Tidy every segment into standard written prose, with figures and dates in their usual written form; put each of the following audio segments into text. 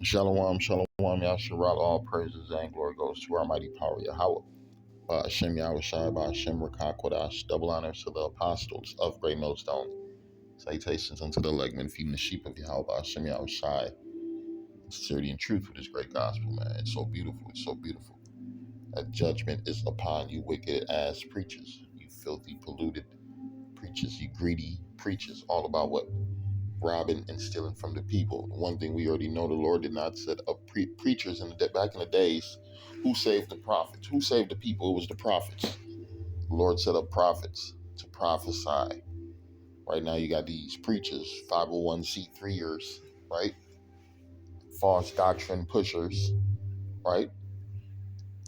Shalom, shalom, Yasharal, all praises and glory goes to our mighty power, Yahweh. Hashem Yahweh Shai, Hashem Rakakwadash, double honors to the apostles of Great Millstone. Salutations unto the legmen feeding the sheep of Yahweh, Hashem Yahweh Shai. Sincerity and truth with this great gospel, man. It's so beautiful, it's so beautiful. That judgment is upon you wicked ass preachers, you filthy, polluted preachers, you greedy preachers, all about what? Robbing and stealing from the people. One thing we already know, the Lord did not set up preachers back in the days. Who saved the prophets? Who saved the people? It was the prophets. The Lord set up prophets to prophesy. Right now you got these preachers, 501c3ers, right? False doctrine pushers, right?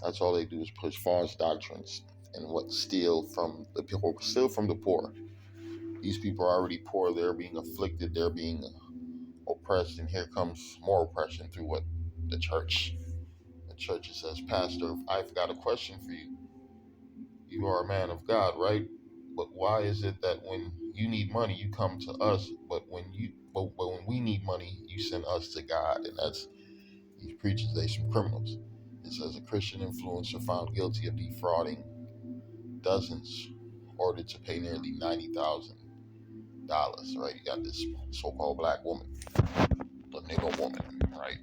That's all they do is push false doctrines and what steal from the people, steal from the poor. These people are already poor. They're being afflicted. They're being oppressed, and here comes more oppression through what? The church. The church says, Pastor, I've got a question for you. You are a man of God, right? But why is it that when you need money, you come to us, but when we need money, you send us to God? And that's these preachers, they some criminals. It says a Christian influencer found guilty of defrauding dozens, ordered to pay nearly $90,000. Right? You got this so-called black woman, the nigger woman, right?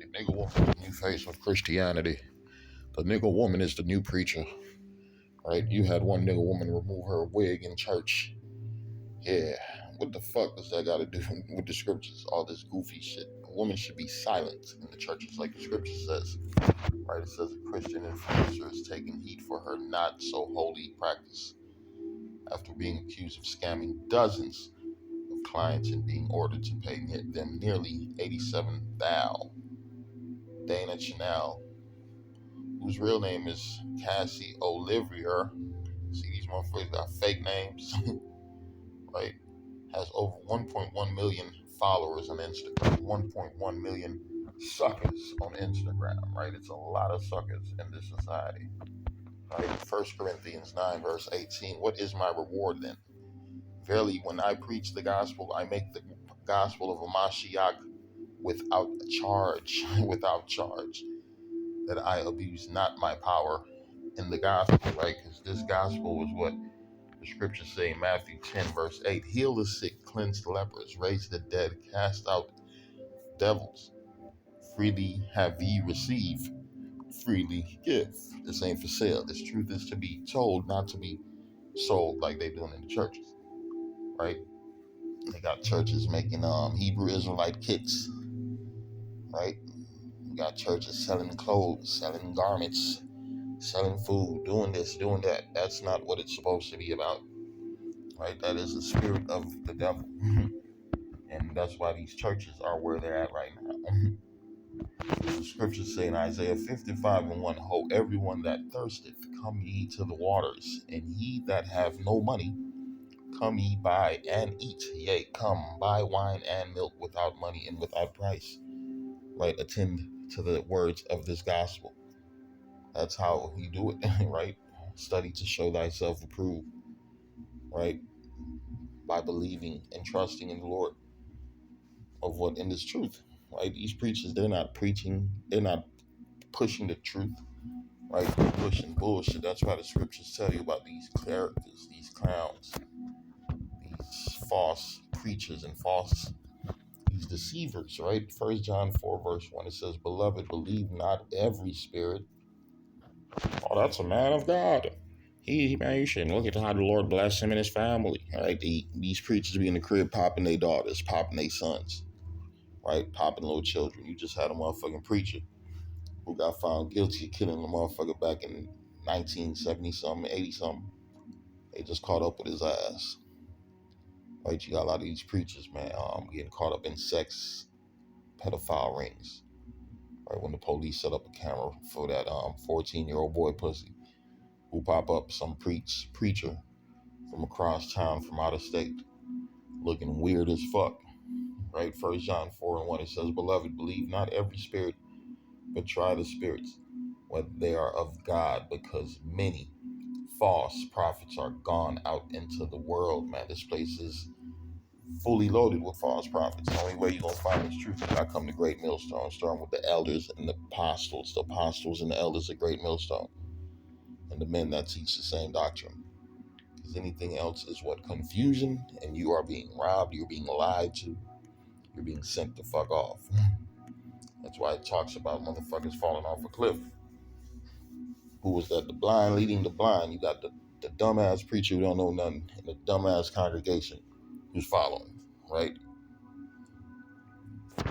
The nigger woman is the new face of Christianity. The nigger woman is the new preacher, right? You had one nigger woman remove her wig in church. Yeah, what the fuck does that got to do with the scriptures? All this goofy shit. A woman should be silent in the churches, like the scripture says, right? It says a Christian influencer is taking heat for her not so holy practice after being accused of scamming dozens of clients and being ordered to pay them nearly $87,000. Dana Chanel, whose real name is Cassie Olivier, see these motherfuckers got fake names, right? Has over 1.1 million followers on Instagram, 1.1 million suckers on Instagram, right? It's a lot of suckers in this society, right? 1 Corinthians 9, verse 18, what is my reward then? Verily, when I preach the gospel, I make the gospel of a Mashiach without charge, without charge, that I abuse not my power in the gospel, right? Because this gospel is what the scriptures say in Matthew 10, verse 8, heal the sick, cleanse the lepers, raise the dead, cast out devils. Freely have ye received, freely give. This ain't for sale. This truth is to be told, not to be sold like they doing in the churches, right? They got churches making Hebrew Israelite kits, right? You got churches selling clothes, selling garments, selling food, doing this, doing that. That's not what it's supposed to be about. right? That is the spirit of the devil. And that's why these churches are where they're at right now. The scriptures say in Isaiah 55:1, Ho, everyone that thirsteth, come ye to the waters, and ye that have no money, come ye buy and eat. Yea, come, buy wine and milk without money and without price. Right? Attend to the words of this gospel. That's how you do it, right? Study to show thyself approved, right? By believing and trusting in the Lord of what in this truth, right? These preachers, they're not preaching, they're not pushing the truth, right? They're pushing bullshit. That's why the scriptures tell you about these characters, these clowns, these false preachers and these deceivers, right? 1 John 4:1, it says, Beloved, believe not every spirit. Oh, that's a man of God. Man, you shouldn't look at how the Lord bless him and his family. Right? These preachers be in the crib popping their daughters, popping their sons, right? Popping little children. You just had a motherfucking preacher who got found guilty of killing a motherfucker back in 1970 something, 80 something. They just caught up with his ass. Right? You got a lot of these preachers, man, getting caught up in sex, pedophile rings. Right? When the police set up a camera for that 14-year-old boy pussy who pop up some preacher from across town, from out of state, looking weird as fuck. Right? 1 John 4:1, it says, Beloved, believe not every spirit, but try the spirits, whether they are of God, because many false prophets are gone out into the world, man. This place is fully loaded with false prophets. The only way you're going to find this truth is not come to Great Millstone, starting with the elders and the apostles and the elders of Great Millstone, and the men that teach the same doctrine. Because anything else is what? Confusion, and you are being robbed, you're being lied to, you're being sent the fuck off. That's why it talks about motherfuckers falling off a cliff. Who was that? The blind leading the blind. You got the dumbass preacher who don't know nothing, and the dumbass congregation who's following, right?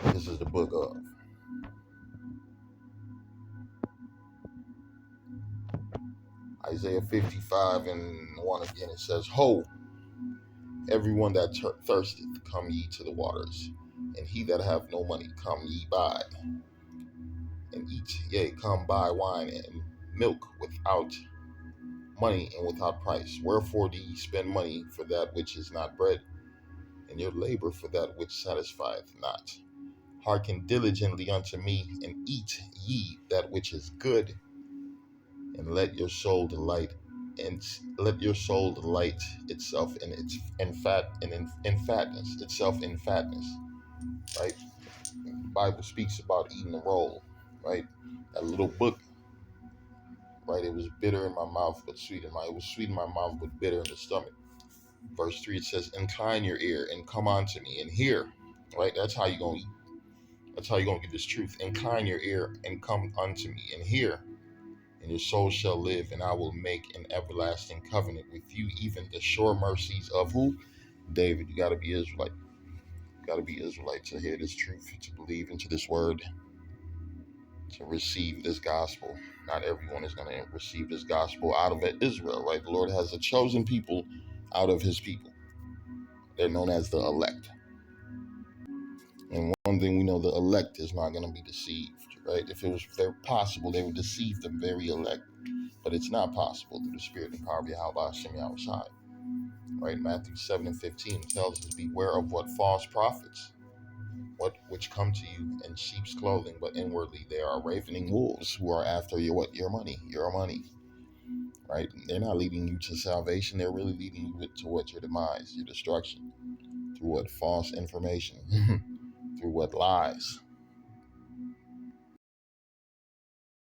This is the book of Isaiah 55:1 again. It says, Ho, everyone that thirsteth, come ye to the waters, and he that have no money, come ye buy and eat. Yea, come buy wine and milk without money and without price. Wherefore do ye spend money for that which is not bread, and your labor for that which satisfieth not? Hearken diligently unto me, and eat ye that which is good, and let your soul delight itself in fatness, right? The Bible speaks about eating the roll, right? That little book, right? It was bitter in my mouth, but sweet in my. It was sweet in my mouth, but bitter in the stomach. Verse 3, it says, Incline your ear and come unto me and hear. Right? That's how you're gonna eat. That's how you're gonna get this truth. Incline your ear and come unto me and hear, and your soul shall live, and I will make an everlasting covenant with you, even the sure mercies of who? David. You gotta be Israelite. You gotta be Israelite to hear this truth, to believe into this word, to receive this gospel. Not everyone is going to receive this gospel out of Israel, right? The Lord has a chosen people out of his people. They're known as the elect. And one thing we know, the elect is not going to be deceived, right? If it was possible, they would deceive the very elect. But it's not possible through the spirit and power of Yahweh Hashem Yahushai. Right? Matthew 7:15 tells us, Beware of what false prophets, which come to you in sheep's clothing, but inwardly they are ravening wolves who are after your money, right? They're not leading you to salvation. They're really leading you to what? Your demise, your destruction, through what? False information, through what? Lies,